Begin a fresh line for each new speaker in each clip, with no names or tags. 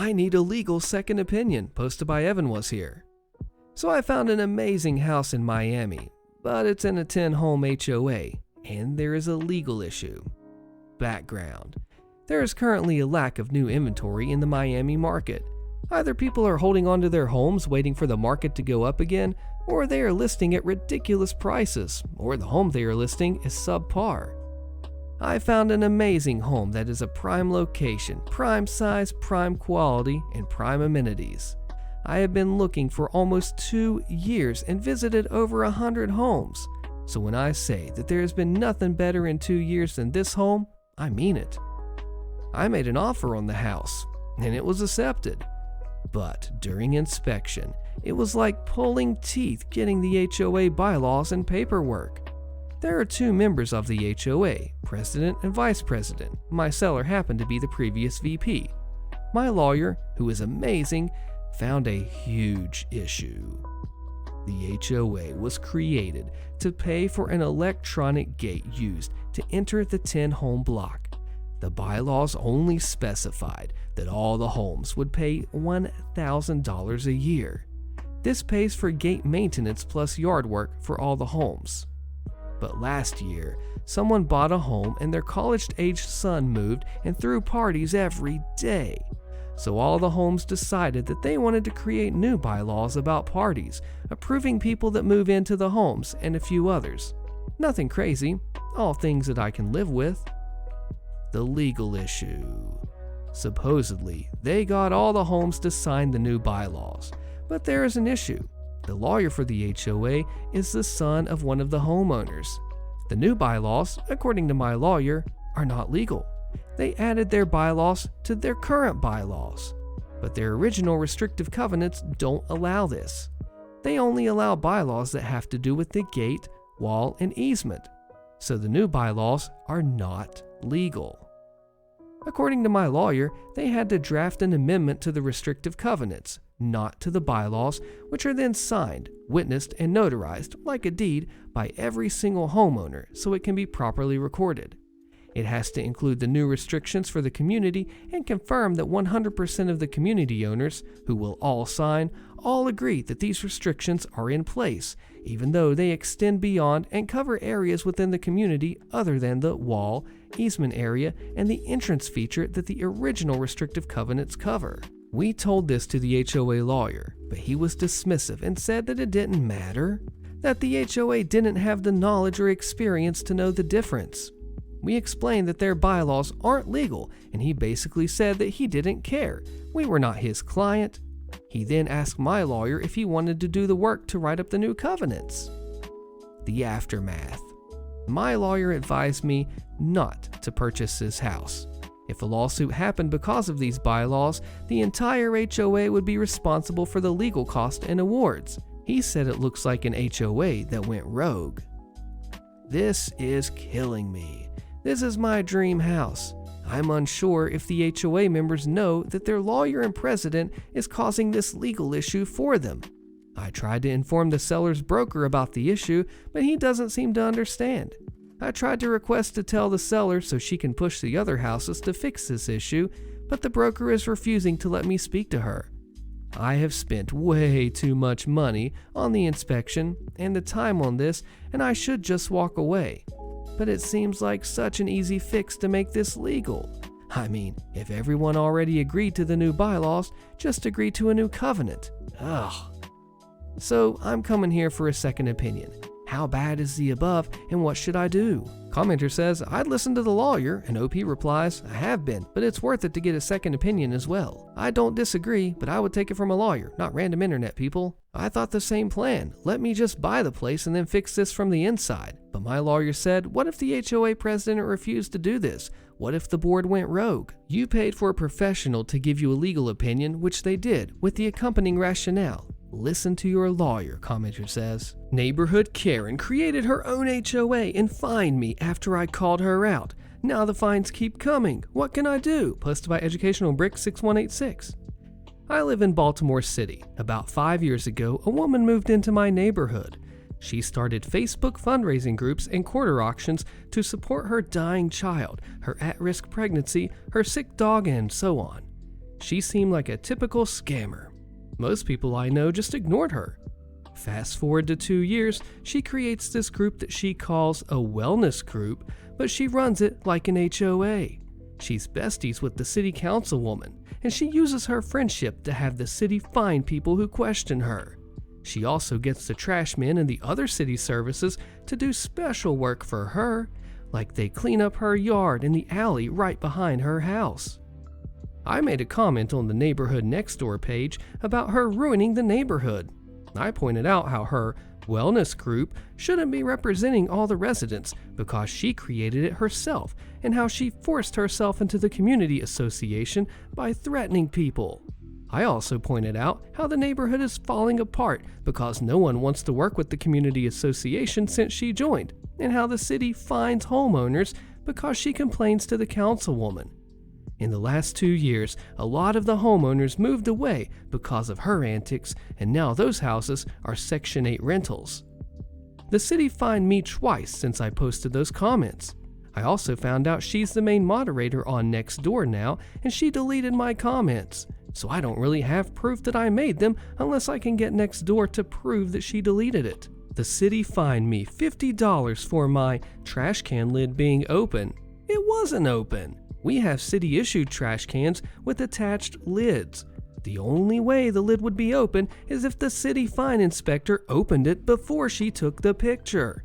I need a legal second opinion, posted by Evan was here. So I found an amazing house in Miami, but it's in a 10-home HOA, and there is a legal issue. Background. There is currently a lack of new inventory in the Miami market. Either people are holding onto their homes waiting for the market to go up again, or they are listing at ridiculous prices, or the home they are listing is subpar. I found an amazing home that is a prime location, prime size, prime quality, and prime amenities. I have been looking for almost 2 years and visited over 100 homes. So when I say that there has been nothing better in 2 years than this home, I mean it. I made an offer on the house, and it was accepted. But during inspection, it was like pulling teeth getting the HOA bylaws and paperwork. There are 2 members of the HOA, president and vice president. My seller happened to be the previous VP. My lawyer, who is amazing, found a huge issue. The HOA was created to pay for an electronic gate used to enter the 10-home block. The bylaws only specified that all the homes would pay $1,000 a year. This pays for gate maintenance plus yard work for all the homes. But last year, someone bought a home and their college-aged son moved and threw parties every day. So all the homes decided that they wanted to create new bylaws about parties, approving people that move into the homes and a few others. Nothing crazy, all things that I can live with. The legal issue. Supposedly, they got all the homes to sign the new bylaws, but there is an issue. The lawyer for the HOA is the son of one of the homeowners. The new bylaws, according to my lawyer, are not legal. They added their bylaws to their current bylaws, but their original restrictive covenants don't allow this. They only allow bylaws that have to do with the gate, wall, and easement, so the new bylaws are not legal. According to my lawyer, they had to draft an amendment to the restrictive covenants, not to the bylaws, which are then signed, witnessed, and notarized, like a deed, by every single homeowner so it can be properly recorded. It has to include the new restrictions for the community and confirm that 100% of the community owners, who will all sign, all agree that these restrictions are in place, even though they extend beyond and cover areas within the community other than the wall, easement area, and the entrance feature that the original restrictive covenants cover. We told this to the HOA lawyer, but he was dismissive and said that it didn't matter, that the HOA didn't have the knowledge or experience to know the difference. We explained that their bylaws aren't legal, and he basically said that he didn't care. We were not his client. He then asked my lawyer if he wanted to do the work to write up the new covenants. The aftermath. My lawyer advised me not to purchase this house. If a lawsuit happened because of these bylaws, the entire HOA would be responsible for the legal cost and awards. He said it looks like an HOA that went rogue. This is killing me. This is my dream house. I'm unsure if the HOA members know that their lawyer and president is causing this legal issue for them. I tried to inform the seller's broker about the issue, but he doesn't seem to understand. I tried to request to tell the seller so she can push the other houses to fix this issue, but the broker is refusing to let me speak to her. I have spent way too much money on the inspection and the time on this, and I should just walk away. But it seems like such an easy fix to make this legal. I mean, if everyone already agreed to the new bylaws, just agree to a new covenant. Ugh. So I'm coming here for a second opinion. How bad is the above, and what should I do? Commenter says, I'd listen to the lawyer, and OP replies, I have been, but it's worth it to get a second opinion as well. I don't disagree, but I would take it from a lawyer, not random internet people. I thought the same plan. Let me just buy the place and then fix this from the inside. But my lawyer said, what if the HOA president refused to do this? What if the board went rogue? You paid for a professional to give you a legal opinion, which they did, with the accompanying rationale. Listen to your lawyer, commenter says. Neighborhood Karen created her own HOA and fined me after I called her out. Now the fines keep coming. What can I do? Posted by Educational Brick 6186. I live in Baltimore City. About 5 years ago, a woman moved into my neighborhood. She started Facebook fundraising groups and quarter auctions to support her dying child, her at-risk pregnancy, her sick dog, and so on. She seemed like a typical scammer. Most people I know just ignored her. Fast forward to 2 years, she creates this group that she calls a wellness group, but she runs it like an HOA. She's besties with the city councilwoman, and she uses her friendship to have the city fine people who question her. She also gets the trash men and the other city services to do special work for her, like they clean up her yard in the alley right behind her house. I made a comment on the neighborhood next door page about her ruining the neighborhood. I pointed out how her wellness group shouldn't be representing all the residents because she created it herself, and how she forced herself into the community association by threatening people. I also pointed out how the neighborhood is falling apart because no one wants to work with the community association since she joined, and how the city fines homeowners because she complains to the councilwoman. In the last 2 years, a lot of the homeowners moved away because of her antics, and now those houses are Section 8 rentals. The city fined me twice since I posted those comments. I also found out she's the main moderator on Nextdoor now, and she deleted my comments. So I don't really have proof that I made them unless I can get Nextdoor to prove that she deleted it. The city fined me $50 for my trash can lid being open. It wasn't open. We have city-issued trash cans with attached lids. The only way the lid would be open is if the city fine inspector opened it before she took the picture.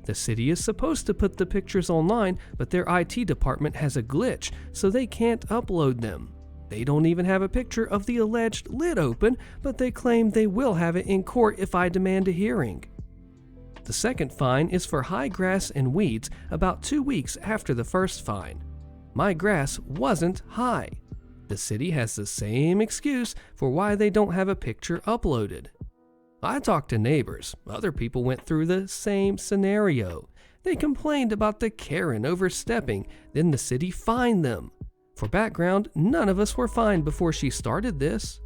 The city is supposed to put the pictures online, but their IT department has a glitch, so they can't upload them. They don't even have a picture of the alleged lid open, but they claim they will have it in court if I demand a hearing. The second fine is for high grass and weeds about 2 weeks after the first fine. My grass wasn't high. The city has the same excuse for why they don't have a picture uploaded. I talked to neighbors. Other people went through the same scenario. They complained about the Karen overstepping, then the city fined them. For background, none of us were fined before she started this.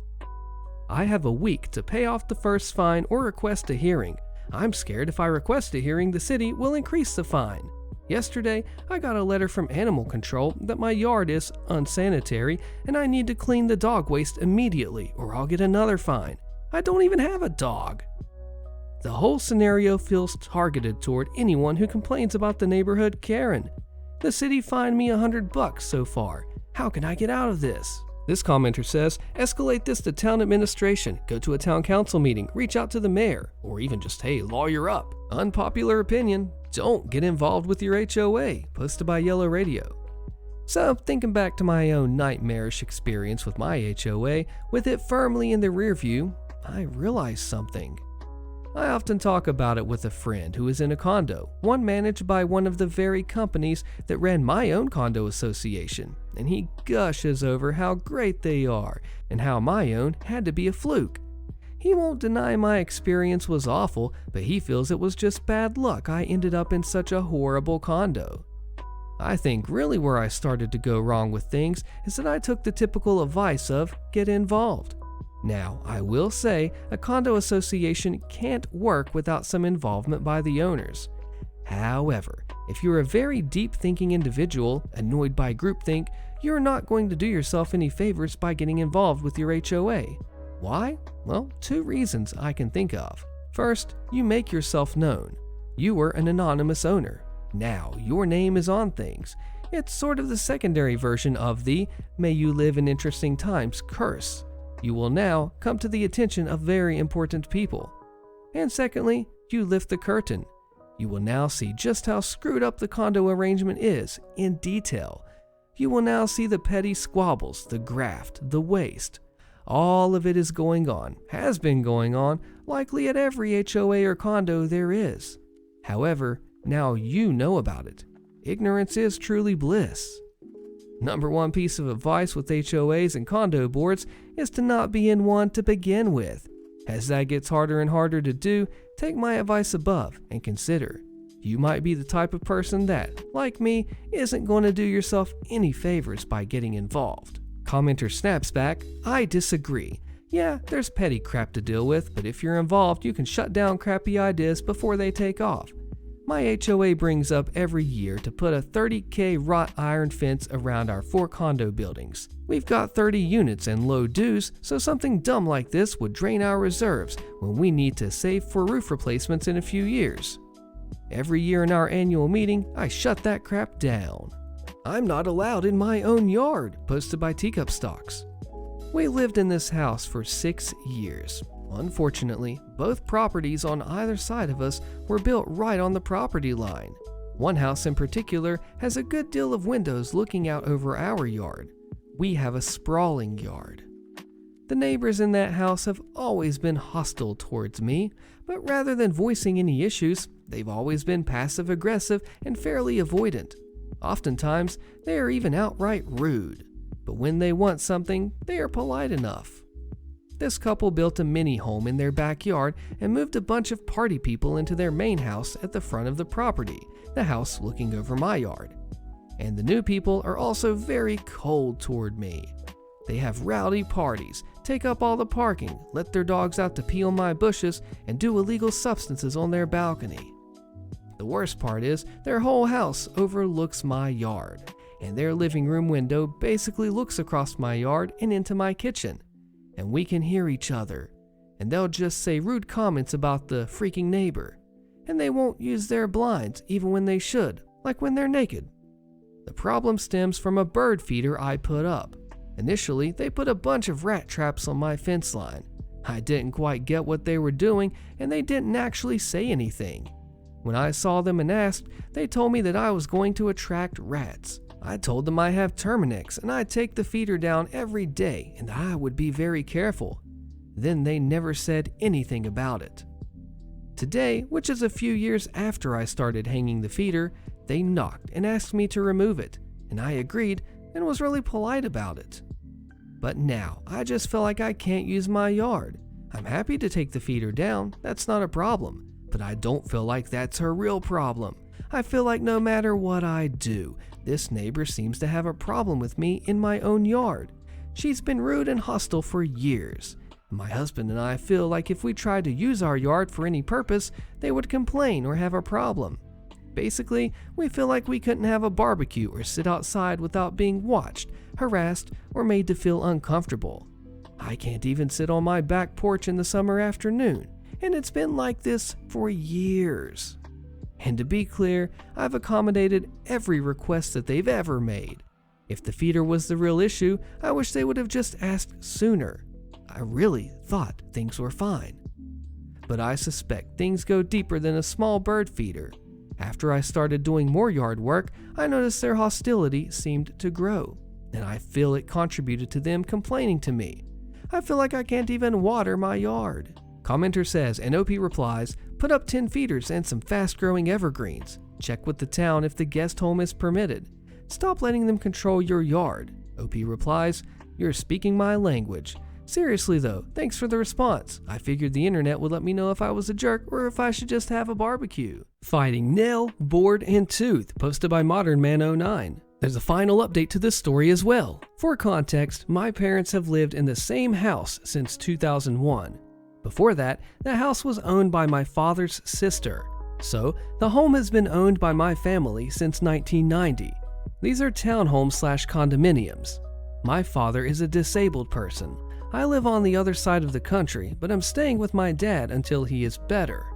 I have a week to pay off the first fine or request a hearing. I'm scared if I request a hearing, the city will increase the fine. Yesterday, I got a letter from animal control that my yard is unsanitary and I need to clean the dog waste immediately or I'll get another fine. I don't even have a dog. The whole scenario feels targeted toward anyone who complains about the neighborhood Karen. The city fined me $100 so far. How can I get out of this? This commenter says, escalate this to town administration, go to a town council meeting, reach out to the mayor, or even just, hey, lawyer up. Unpopular opinion, don't get involved with your HOA, posted by Yellow Radio. So, thinking back to my own nightmarish experience with my HOA, with it firmly in the rear view, I realized something. I often talk about it with a friend who is in a condo, one managed by one of the very companies that ran my own condo association, and he gushes over how great they are and how my own had to be a fluke. He won't deny my experience was awful, but he feels it was just bad luck I ended up in such a horrible condo. I think really where I started to go wrong with things is that I took the typical advice of get involved. Now, I will say a condo association can't work without some involvement by the owners. However, if you're a very deep-thinking individual, annoyed by groupthink, you're not going to do yourself any favors by getting involved with your HOA. Why? Well, 2 reasons I can think of. First, you make yourself known. You were an anonymous owner. Now, your name is on things. It's sort of the secondary version of the "may you live in interesting times" curse. You will now come to the attention of very important people. And secondly, you lift the curtain. You will now see just how screwed up the condo arrangement is in detail. You will now see the petty squabbles, the graft, the waste. All of it is going on, has been going on, likely at every HOA or condo there is. However, now you know about it. Ignorance is truly bliss. Number 1 piece of advice with HOAs and condo boards is to not be in one to begin with. As that gets harder and harder to do, take my advice above and consider. You might be the type of person that, like me, isn't going to do yourself any favors by getting involved. Commenter snaps back, I disagree. Yeah, there's petty crap to deal with, but if you're involved, you can shut down crappy ideas before they take off. My HOA brings up every year to put a 30K wrought iron fence around our 4 condo buildings. We've got 30 units and low dues, so something dumb like this would drain our reserves when we need to save for roof replacements in a few years. Every year in our annual meeting, I shut that crap down. I'm not allowed in my own yard, posted by Teacup Stocks. We lived in this house for 6 years. Unfortunately, both properties on either side of us were built right on the property line. One house in particular has a good deal of windows looking out over our yard. We have a sprawling yard. The neighbors in that house have always been hostile towards me, but rather than voicing any issues, they've always been passive-aggressive and fairly avoidant. Oftentimes, they are even outright rude, but when they want something, they are polite enough. This couple built a mini home in their backyard and moved a bunch of party people into their main house at the front of the property, the house looking over my yard. And the new people are also very cold toward me. They have rowdy parties, take up all the parking, let their dogs out to pee on my bushes, and do illegal substances on their balcony. The worst part is their whole house overlooks my yard, and their living room window basically looks across my yard and into my kitchen. And we can hear each other, and they'll just say rude comments about the freaking neighbor, and they won't use their blinds even when they should, like when they're naked. The problem stems from a bird feeder I put up. Initially, they put a bunch of rat traps on my fence line. I didn't quite get what they were doing, and they didn't actually say anything. When I saw them and asked, they told me that I was going to attract rats. I told them I have Terminix and I'd take the feeder down every day and I would be very careful. Then they never said anything about it. Today, which is a few years after I started hanging the feeder, they knocked and asked me to remove it, and I agreed and was really polite about it. But now, I just feel like I can't use my yard. I'm happy to take the feeder down, that's not a problem, but I don't feel like that's her real problem. I feel like no matter what I do, this neighbor seems to have a problem with me in my own yard. She's been rude and hostile for years. My husband and I feel like if we tried to use our yard for any purpose, they would complain or have a problem. Basically, we feel like we couldn't have a barbecue or sit outside without being watched, harassed, or made to feel uncomfortable. I can't even sit on my back porch in the summer afternoon, and it's been like this for years. And to be clear, I've accommodated every request that they've ever made. If the feeder was the real issue, I wish they would have just asked sooner. I really thought things were fine. But I suspect things go deeper than a small bird feeder. After I started doing more yard work, I noticed their hostility seemed to grow, and I feel it contributed to them complaining to me. I feel like I can't even water my yard. Commenter says, and OP replies, put up 10 feeders and some fast-growing evergreens. Check with the town if the guest home is permitted. Stop letting them control your yard. OP replies, you're speaking my language. Seriously though, thanks for the response. I figured the internet would let me know if I was a jerk or if I should just have a barbecue. Fighting nail, board, and tooth, posted by ModernMan09. There's a final update to this story as well. For context, my parents have lived in the same house since 2001. Before that, the house was owned by my father's sister. So, the home has been owned by my family since 1990. These are townhomes/condominiums. My father is a disabled person. I live on the other side of the country, but I'm staying with my dad until he is better.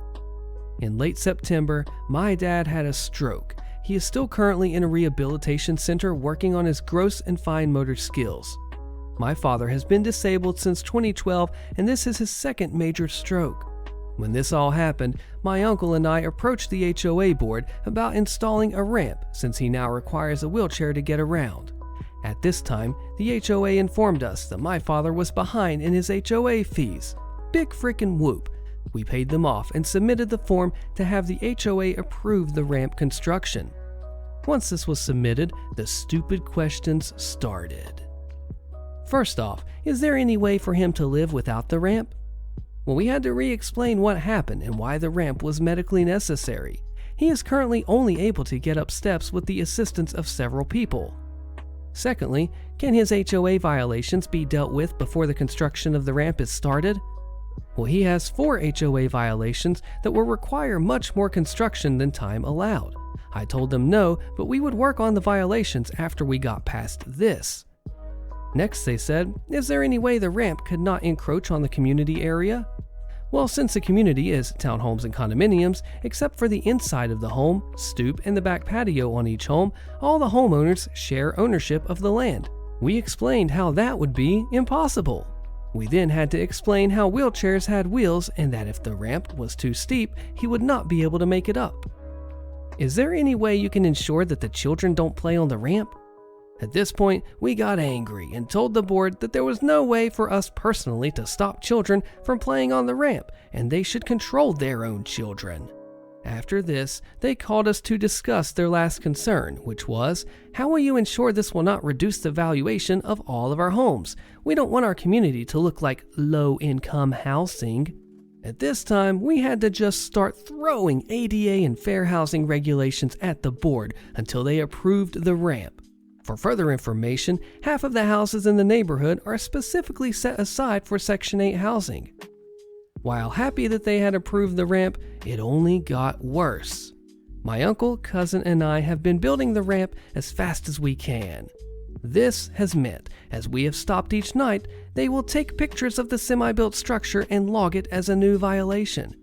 In late September, my dad had a stroke. He is still currently in a rehabilitation center working on his gross and fine motor skills. My father has been disabled since 2012, and this is his second major stroke. When this all happened, my uncle and I approached the HOA board about installing a ramp since he now requires a wheelchair to get around. At this time, the HOA informed us that my father was behind in his HOA fees. Big frickin' whoop. We paid them off and submitted the form to have the HOA approve the ramp construction. Once this was submitted, the stupid questions started. First off, is there any way for him to live without the ramp? Well, we had to re-explain what happened and why the ramp was medically necessary. He is currently only able to get up steps with the assistance of several people. Secondly, can his HOA violations be dealt with before the construction of the ramp is started? Well, he has 4 HOA violations that will require much more construction than time allowed. I told them no, but we would work on the violations after we got past this. Next, they said, is there any way the ramp could not encroach on the community area? Well, since the community is townhomes and condominiums, except for the inside of the home, stoop, and the back patio on each home, all the homeowners share ownership of the land. We explained how that would be impossible. We then had to explain how wheelchairs had wheels and that if the ramp was too steep, he would not be able to make it up. Is there any way you can ensure that the children don't play on the ramp? At this point, we got angry and told the board that there was no way for us personally to stop children from playing on the ramp, and they should control their own children. After this, they called us to discuss their last concern, which was, how will you ensure this will not reduce the valuation of all of our homes? We don't want our community to look like low-income housing. At this time, we had to just start throwing ADA and fair housing regulations at the board until they approved the ramp. For further information, half of the houses in the neighborhood are specifically set aside for Section 8 housing. While happy that they had approved the ramp, it only got worse. My uncle, cousin, and I have been building the ramp as fast as we can. This has meant, as we have stopped each night, they will take pictures of the semi-built structure and log it as a new violation.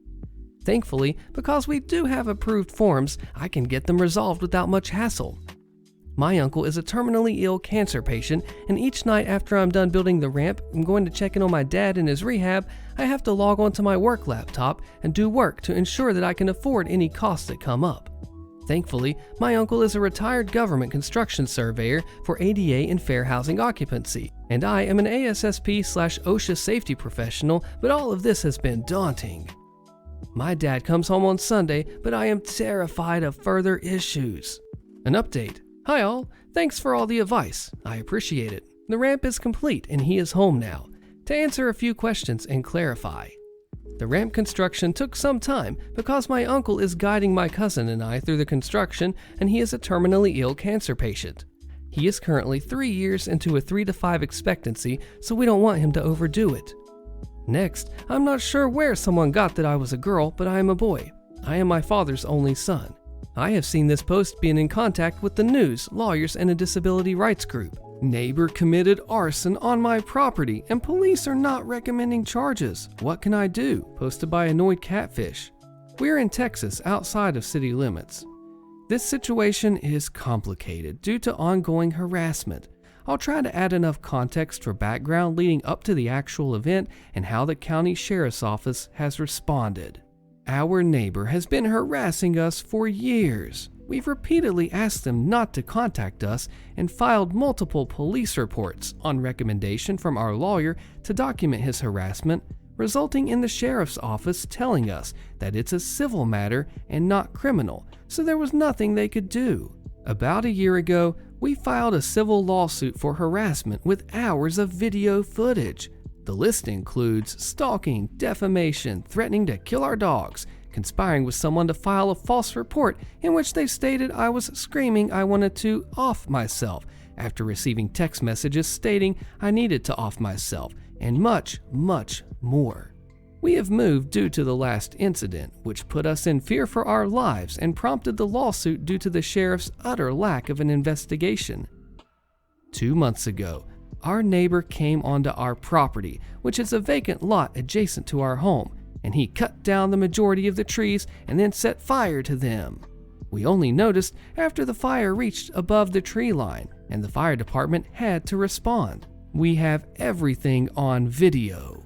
Thankfully, because we do have approved forms, I can get them resolved without much hassle. My uncle is a terminally ill cancer patient, and each night after I'm done building the ramp and going to check in on my dad in his rehab, I have to log onto my work laptop and do work to ensure that I can afford any costs that come up. Thankfully, my uncle is a retired government construction surveyor for ADA and fair housing occupancy, and I am an ASSP/OSHA safety professional, but all of this has been daunting. My dad comes home on Sunday, but I am terrified of further issues. An update. Hi all, thanks for all the advice. I appreciate it. The ramp is complete and he is home now. To answer a few questions and clarify. The ramp construction took some time because my uncle is guiding my cousin and I through the construction, and he is a terminally ill cancer patient. He is currently 3 years into a 3 to 5 expectancy, so we don't want him to overdo it. Next, I'm not sure where someone got that I was a girl, but I am a boy. I am my father's only son. I have seen this post being in contact with the news, lawyers, and a disability rights group. Neighbor committed arson on my property and police are not recommending charges. What can I do? Posted by Annoyed Catfish. We're in Texas, outside of city limits. This situation is complicated due to ongoing harassment. I'll try to add enough context for background leading up to the actual event and how the county sheriff's office has responded. Our neighbor has been harassing us for years. We've repeatedly asked them not to contact us and filed multiple police reports on recommendation from our lawyer to document his harassment, resulting in the sheriff's office telling us that it's a civil matter and not criminal, so there was nothing they could do. About a year ago, we filed a civil lawsuit for harassment with hours of video footage. The list includes stalking, defamation, threatening to kill our dogs, conspiring with someone to file a false report in which they stated I was screaming I wanted to off myself after receiving text messages stating I needed to off myself, and much, much more. We have moved due to the last incident, which put us in fear for our lives and prompted the lawsuit due to the sheriff's utter lack of an investigation. 2 months ago, our neighbor came onto our property, which is a vacant lot adjacent to our home, and he cut down the majority of the trees and then set fire to them. We only noticed after the fire reached above the tree line, and the fire department had to respond. We have everything on video.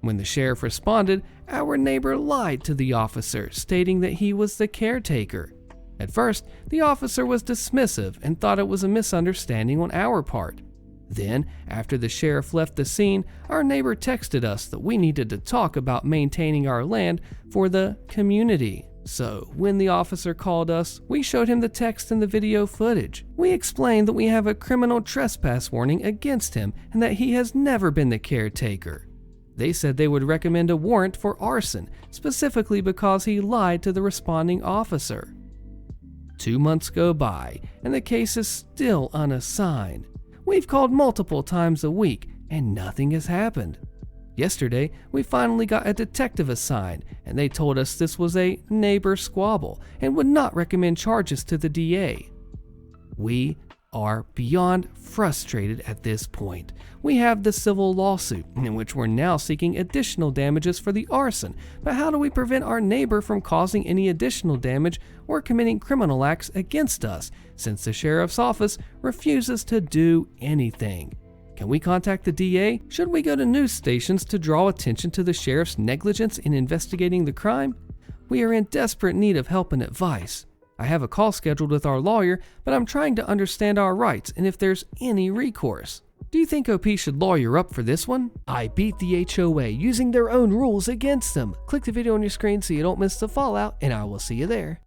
When the sheriff responded, our neighbor lied to the officer, stating that he was the caretaker. At first, the officer was dismissive and thought it was a misunderstanding on our part. Then, after the sheriff left the scene, our neighbor texted us that we needed to talk about maintaining our land for the community. So, when the officer called us, we showed him the text and the video footage. We explained that we have a criminal trespass warning against him and that he has never been the caretaker. They said they would recommend a warrant for arson, specifically because he lied to the responding officer. 2 months go by, and the case is still unassigned. We've called multiple times a week, and nothing has happened. Yesterday, we finally got a detective assigned, and they told us this was a neighbor squabble and would not recommend charges to the DA. We are beyond frustrated at this point. We have the civil lawsuit, in which we're now seeking additional damages for the arson, but how do we prevent our neighbor from causing any additional damage or committing criminal acts against us, since the sheriff's office refuses to do anything? Can we contact the DA? Should we go to news stations to draw attention to the sheriff's negligence in investigating the crime? We are in desperate need of help and advice. I have a call scheduled with our lawyer, but I'm trying to understand our rights and if there's any recourse. Do you think OP should lawyer up for this one? I beat the HOA using their own rules against them. Click the video on your screen so you don't miss the fallout, and I will see you there.